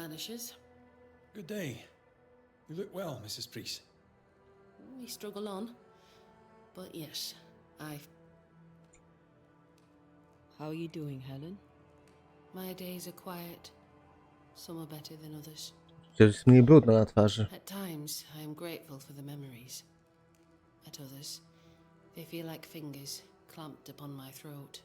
Banishers. Good day. You look well, Mrs. Priest. We struggle on. But yes, How are you doing, Helen? my days are quiet. Some are better than others. Jest mniej brudno na twarzy. At times, I am grateful for the memories. At others, they feel like fingers clamped upon my throat.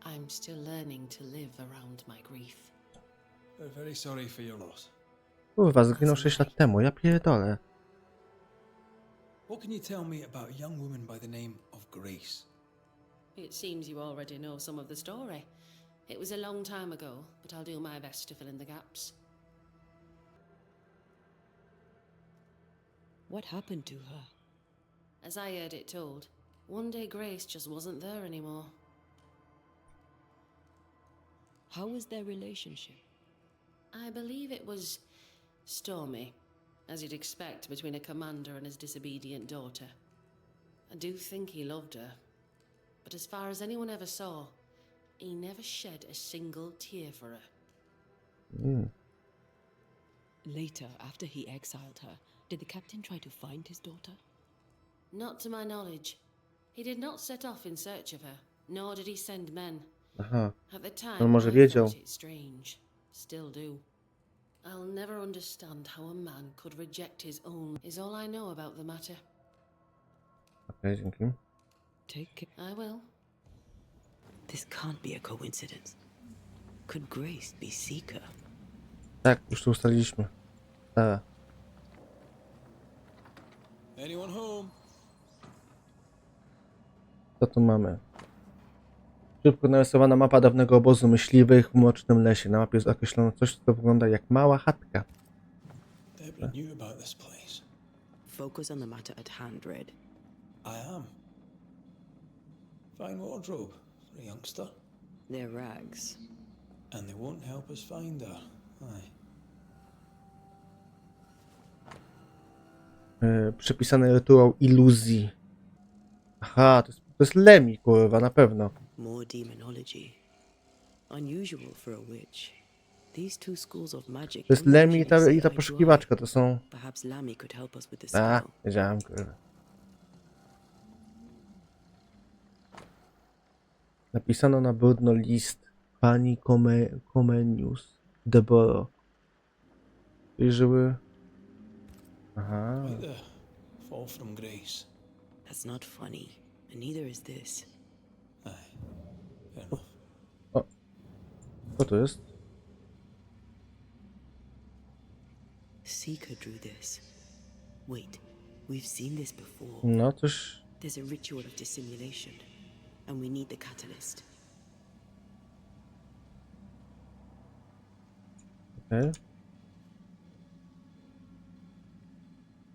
I'm still learning to live around my grief. We're very sorry for your loss. Kurwa, zginął 6 lat temu, ja pierdolę. What can you tell me about a young woman by the name of Grace? It seems you already know some of the story. It was a long time ago, but I'll do my best to fill in the gaps. What happened to her? As I heard it told, one day Grace just wasn't there anymore. How was their relationship? I believe it was stormy, as you'd expect between a commander and his disobedient daughter. I do think he loved her, but as far as anyone ever saw, he never shed a single tear for her. Later, after he exiled her, did the captain try to find his daughter? Not to my knowledge. He did not set off in search of her, nor did he send men. Aha, At the time, on może I wiedział. thought it strange. Still do. I'll never understand how a man could reject his own, is all I know about the matter. Okej, dzięki. Take care. I will. This can't be a coincidence. Could Grace be Seeker? Tak, już to ustaliliśmy. Tak. Anyone home? Co tu mamy? Szybko narysowana mapa dawnego obozu myśliwych w mrocznym lesie. Na mapie jest określone coś, co wygląda jak mała chatka. Deborah knew about this place. Focus on the matter at hand, Red. I am. Fine wardrobe for a youngster. They're rags. And they won't help us find her. Aye. Przypisany rytuał iluzji. Aha, to jest Lemmy, kurwa, na pewno. More demonology. Unusual for a witch. These two schools of magic. To jest Lemmy i ta poszukiwaczka, to są... Perhaps Lammy could help us with the A, spell. wiedziałem, kurwa. Napisano na brudno list pani Comenius Deborah. Czyli żyły... Aha. Quite the fall from grace. That's not funny, and neither is this. Aye. Fair enough. Co to jest? Seeker drew this. Wait, we've seen this before. No, coś... There's a ritual of dissimulation, and we need the catalyst. Okej.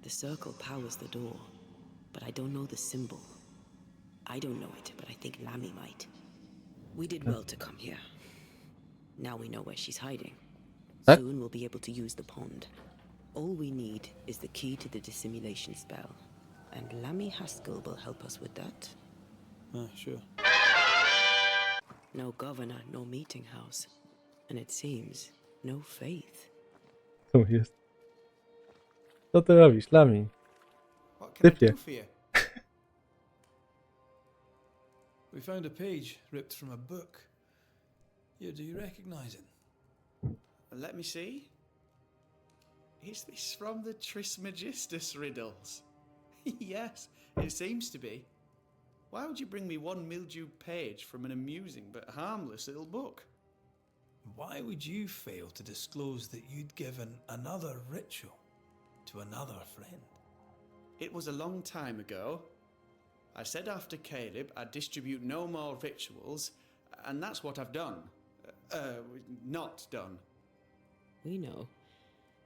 The circle powers the door, but I don't know the symbol. I don't know it, but I think Lammy might. We did well to come here. Now we know where she's hiding. Tak? Soon we'll be able to use the pond. All we need is the key to the dissimulation spell, and Lammy Haskell will help us with that. Sure. No governor, no meeting house, and it seems no faith. To jest. Co ty robisz, Lami? What can I Typie. do for you? We found a page ripped from a book. Here, do you recognize it? Let me see. Is this from the Trismegistus riddles? Yes, it seems to be. Why would you bring me one mildewed page from an amusing but harmless little book? Why would you fail to disclose that you'd given another ritual to another friend? It was a long time ago. I said after Caleb I'd distribute no more rituals, and that's what I've done. Not done. We know,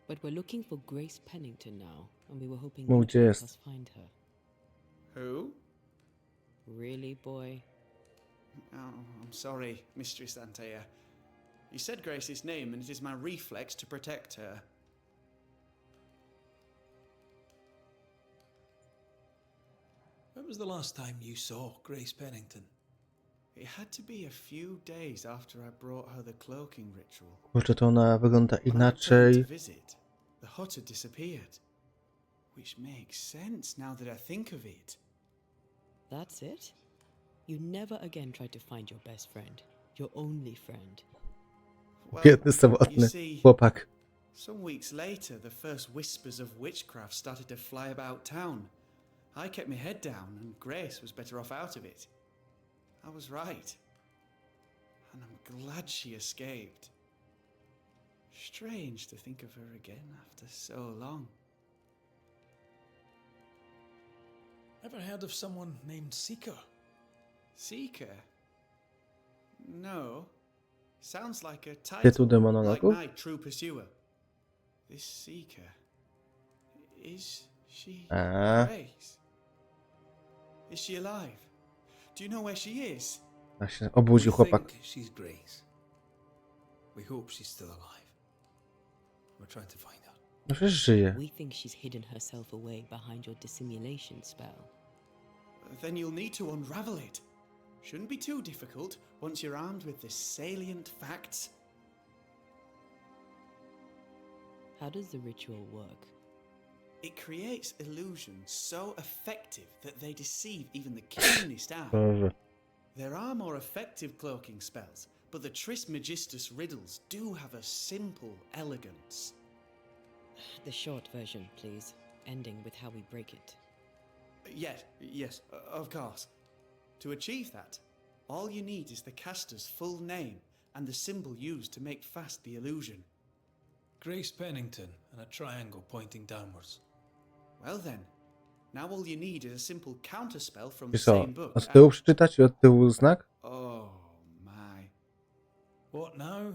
but we're looking for Grace Pennington now, and we were hoping Oh, you'd help jest. us find her. Who? Really, boy? Oh, I'm sorry, Mistress Antea. You said Grace's name, and it is my reflex to protect her. When was the last time you saw Grace Pennington? It had to be a few days after I brought her the cloaking ritual. Kurczę, to ona wygląda When I returned inaczej. to visit, the hut had disappeared. Which makes sense now that I think of it. That's it? You never again tried to find your best friend, your only friend. Well, Biedny, you samotny see, chłopak. some weeks later, the first whispers of witchcraft started to fly about town. I kept my head down, and Grace was better off out of it. I was right. And I'm glad she escaped. Strange to think of her again after so long. Ever heard of someone named Seeker? Seeker? No. Sounds like a Tytuł title, like demonologów? my true pursuer. This Seeker. Is she A, Grace? Is she alive? Do you know where she is? tak się obudził chłopak. think she's Grace. We hope she's still alive. We're trying to find her. No przecież żyje. We think she's hidden herself away behind your dissimulation spell. Then you'll need to unravel it. Shouldn't be too difficult once you're armed with the salient facts. How does the ritual work? It creates illusions so effective that they deceive even the keenest eye. Boże. There are more effective cloaking spells, but the Trismegistus riddles do have a simple elegance. The short version, please, ending with how we break it. Yes, of course. To achieve that, all you need is the caster's full name and the symbol used to make fast the illusion. Grace Pennington and a triangle pointing downwards. Well then, now all you need is a simple counterspell from I the co? same book. A z tyłu przeczytać i od tyłu znak? Oh my. What now?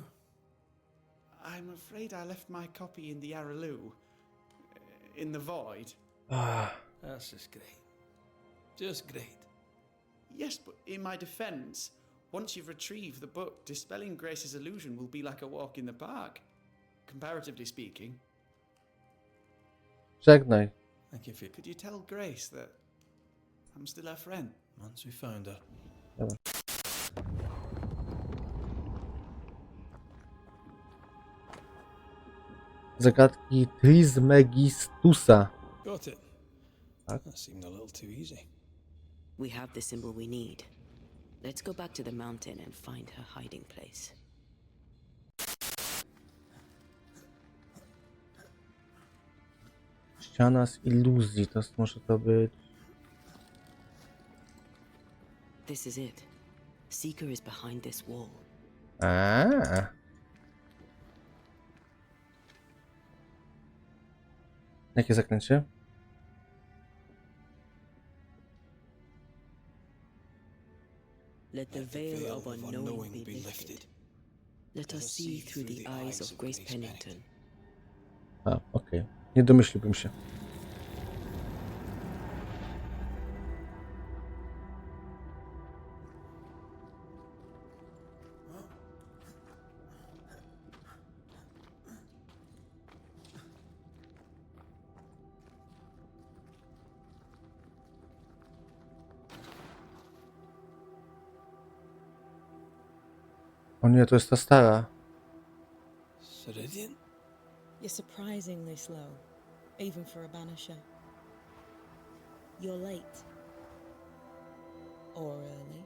I'm afraid I left my copy in the Araloo. In the void. Ah, That's just great. Just great. Yes, but in my defense, once you've retrieved the book, dispelling Grace's illusion will be like a walk in the park, comparatively speaking. żegnaj. Thank you for Could you tell Grace that I'm still her friend? once we found her. Dobra. Zagadki Trismegistusa. Got it. Tak. That seemed a little too easy. We have the symbol we need. Let's go back to the mountain and find her hiding place. Ściana z iluzji, to może to być... This is it. Seeker is behind this wall. A. Jakie zaklęcie? Let the veil of unknowing be lifted. Let us see through the eyes of Grace Pennington. A, okej. Nie domyśliłbym się. O nie, to jest ta stara. Ceridian? You're surprisingly slow, even for a banisher. You're late. Or early.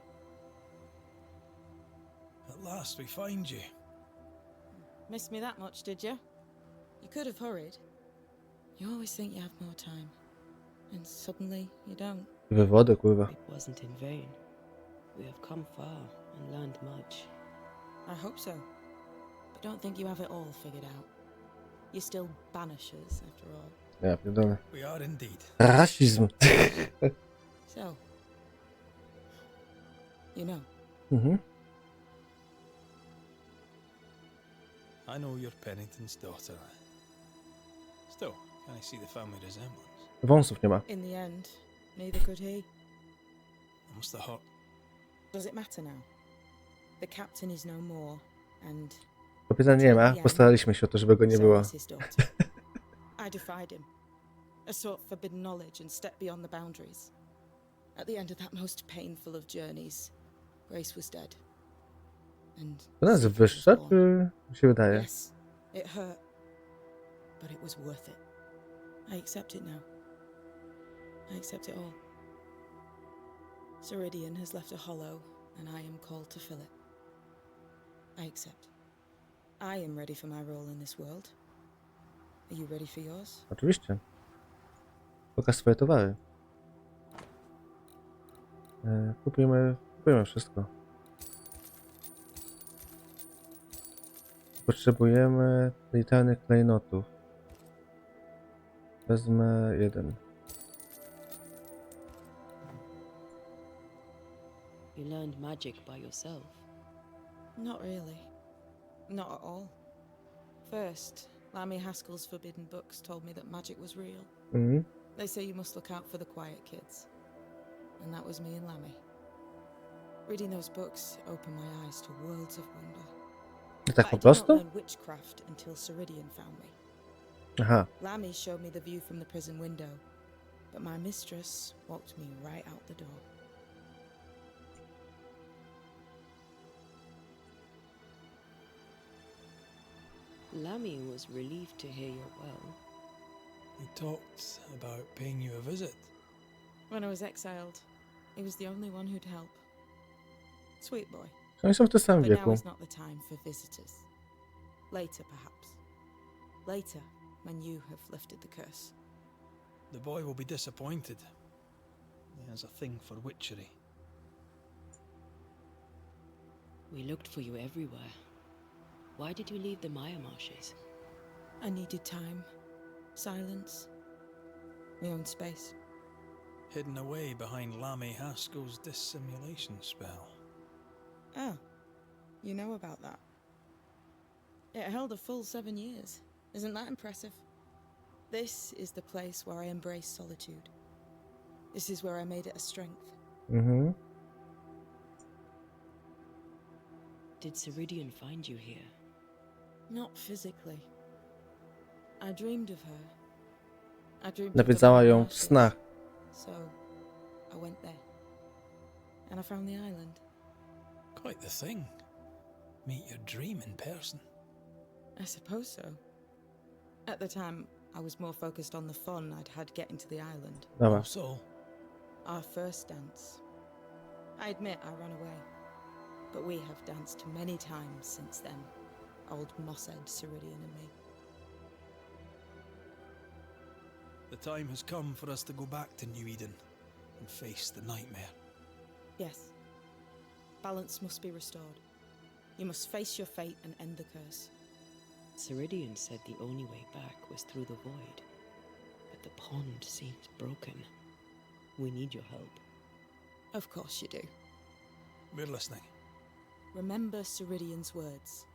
At last we find you. Missed me that much, did you? You could have hurried. You always think you have more time. And suddenly you don't. Wywody, kurwa. It wasn't in vain. We have come far and learned much. I hope so. But don't think you have it all figured out. You're still banishers, after all. Ja pierdolę. We are indeed. Rasizm. So, you know. Mhm. I know you're Pennington's daughter. Still, can I see the family resemblance? Wąsów nie ma. In the end, neither could he. It must have hurt. Does it matter now? The captain is no more, and Kapitana nie ma. Postaraliśmy się o to, żeby go nie so było. is his daughter. I defied him. Sought forbidden knowledge and stepped beyond the boundaries. At the end of that most painful of journeys, Grace was dead. And To nas Seeker was wyższe, born. czy mi się wydaje? Yes, it hurt, but it was worth it. I accept it now. I accept it all. Ceridian has left a hollow, and I am called to fill it. I accept. I am ready for my role in this world. Are you ready for yours? Oczywiście. Pokaż swoje towary. Kupujemy wszystko. Potrzebujemy litarnych klejnotów. Wezmę jeden. You learned magic by yourself. Not really. Not at all. First, Lammy Haskell's forbidden books told me that magic was real. Mhm. They say you must look out for the quiet kids. And that was me and Lammy. Reading those books opened my eyes to worlds of wonder. I tak But po I did not prostu? learn witchcraft until Ceridian found me. Aha. Lammy showed me the view from the prison window, but my mistress walked me right out the door. Lammy was relieved to hear you're well. He talked about paying you a visit. When I was exiled, he was the only one who'd help. Sweet boy. Oni są w tym samym But now wieku. is not the time for visitors. Later, perhaps. Later, when you have lifted the curse. The boy will be disappointed. He has a thing for witchery. We looked for you everywhere. Why did you leave the Maya marshes? I needed time, silence, my own space. Hidden away behind Lammy Haskell's dissimulation spell. Oh, you know about that. It held a full 7 years. Isn't that impressive? This is the place where I embrace solitude. This is where I made it a strength. Mhm. Did Ceridian find you here? Not physically. I dreamed of her. I dreamed of the Nawiedzała Black ją w Marshes. snach. So, I went there. And I found the island. Quite the thing. Meet your dream in person. I suppose so. At the time, I was more focused on the fun I'd had getting to the island. Dobra. Also, Our first dance. I admit I ran away. But we have danced many times since then. Old Mossed, Ceridian and me. the time has come for us to go back to New Eden and face the nightmare. Yes. Balance must be restored. You must face your fate and end the curse. Ceridian said the only way back was through the void. But the pond seems broken. We need your help. Of course you do. We're listening. Remember Ceridian's words.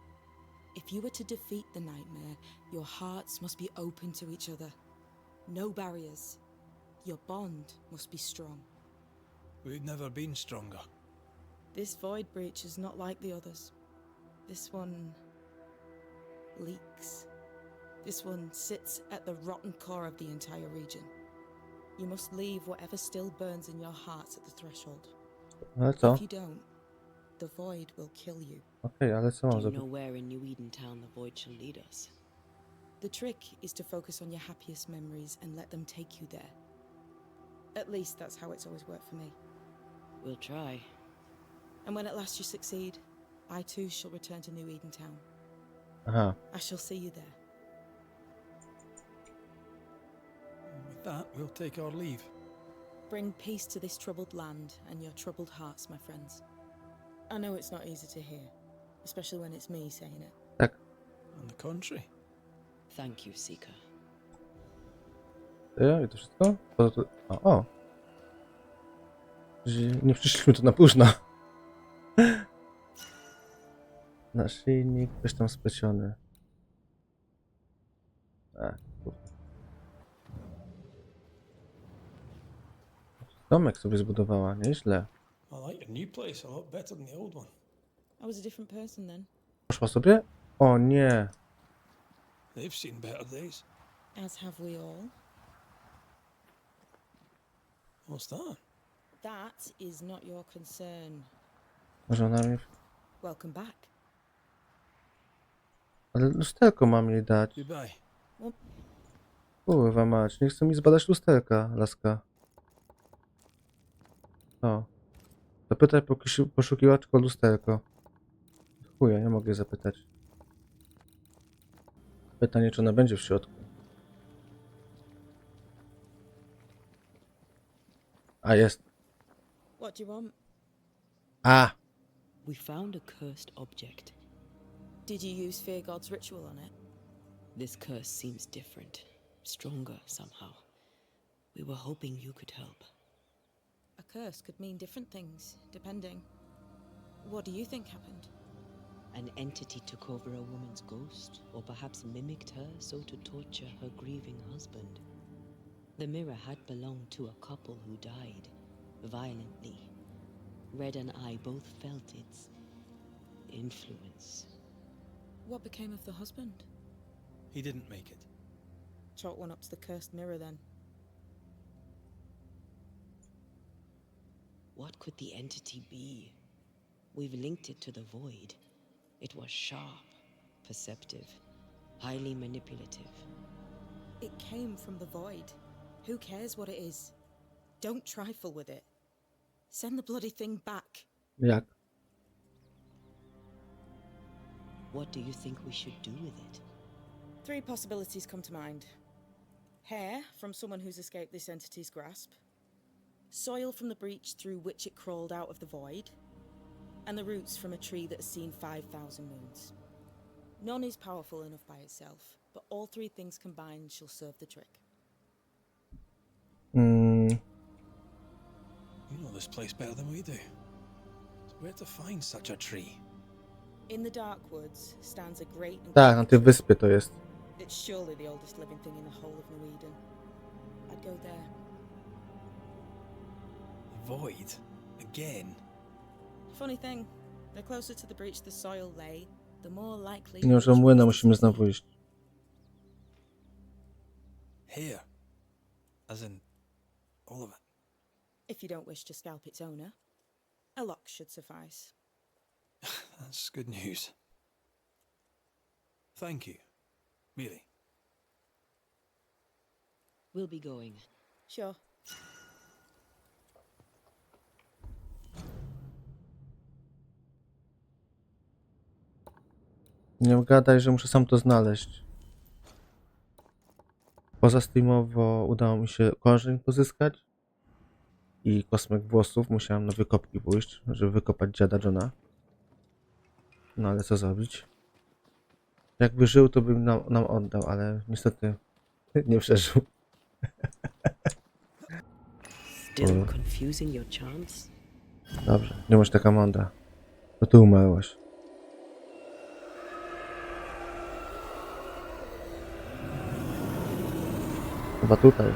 If you are to defeat the nightmare, your hearts must be open to each other. No barriers. Your bond must be strong. We've never been stronger. This void breach is not like the others. This one leaks. This one sits at the rotten core of the entire region. You must leave whatever still burns in your hearts at the threshold. Ale co? If you don't, the void will kill you. Okej, ale co mam Do you zrobić? know where in New Eden Town the void shall lead us? The trick is to focus on your happiest memories and let them take you there. At least that's how it's always worked for me. We'll try. And when at last you succeed, I too shall return to New Eden Town. Aha. I shall see you there. And with that, we'll take our leave. Bring peace to this troubled land and your troubled hearts, my friends. I know it's not easy to hear, especially when it's me saying it. Tak. On the contrary. Thank you, Seeker. I to wszystko? O. Nie przyszliśmy tu na próżno. Naszyjnik, ktoś tam spleciony. Domek sobie zbudowała, nieźle. I like your new place a lot better than the old one. I was a different person then, Poszła sobie? O nie. They've seen better days. as have we all. What's that? That is not your concern. Może ona mi... Welcome back. Ale lusterko mam jej dać. Goodbye. Kurwa mać, nie chce mi zbadać lusterka, laska. O. Zapytaj poszukiwaczkę o lusterko. Chuja, nie mogę zapytać. Pytanie, czy ona będzie w środku. A, jest. What do you want? A! We found a cursed object. Did you use Fear God's ritual on it? This curse seems different, stronger somehow. We were hoping you could help. A curse could mean different things, depending. What do you think happened? An entity took over a woman's ghost, or perhaps mimicked her so to torture her grieving husband. The mirror had belonged to a couple who died violently. Red and I both felt its influence. What became of the husband? He didn't make it. Chalk one up to the cursed mirror then. What could the entity be? We've linked it to the void. It was sharp, perceptive, highly manipulative. It came from the void. Who cares what it is? Don't trifle with it. Send the bloody thing back. Jak? What do you think we should do with it? 3 possibilities come to mind. Hair from someone who's escaped this entity's grasp. Soil from the breach through which it crawled out of the void. And the roots from a tree that has seen 5,000 moons. None is powerful enough by itself, but all 3 things combined shall serve the trick. You know this place better than we do. So where to find such a tree? In the dark woods stands a great and Tak, na tej wyspie to jest. It's surely the oldest living thing in the whole of New Eden. I'd go there. The void? Again? Funny thing, the closer to the breach the soil lay, the more likely... Nie, że młyna musimy znowu iść. Here? As in, all of it? If you don't wish to scalp its owner, a lock should suffice. That's good news. Thank you. Really. We'll be going. Sure. Nie gadaj, że muszę sam to znaleźć. Poza streamowo udało mi się korzeń pozyskać i kosmek włosów. Musiałem na wykopki pójść, żeby wykopać dziada Johna. No ale co zrobić? Jakby żył, to bym nam oddał, ale niestety nie przeżył. Still confusing your chance? Dobrze, nie bądź taka mądra. To ty umarłaś. Chyba tutaj.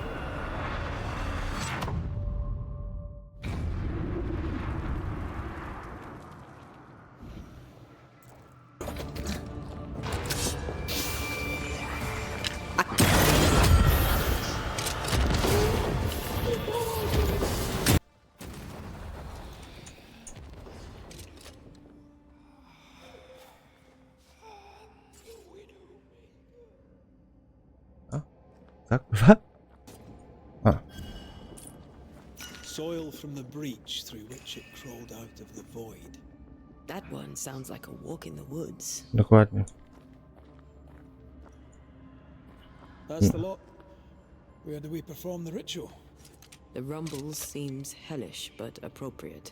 Tak, kurwa? A. Soil from the breach through which it crawled out of the void. That one sounds like a walk in the woods. Dokładnie. That's the lot. Where do we perform the ritual? The rumble seems hellish, but appropriate.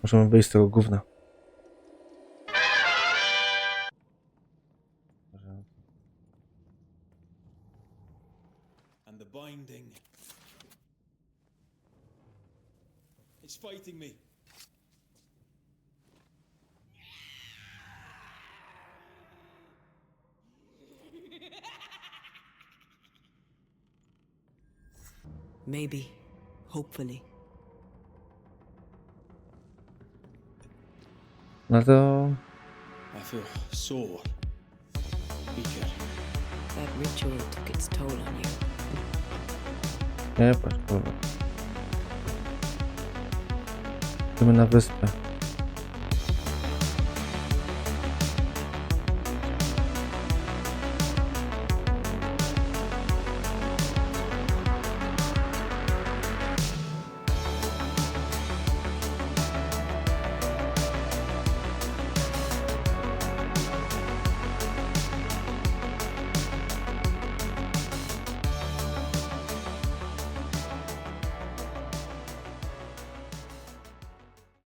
Możemy wyjść z tego gówna. And the binding. It's fighting me. Maybe. Hopefully. No to... I feel sore. Weaker. That ritual took its toll on you. Nie, patrz, kurwa. Idziemy na wyspę.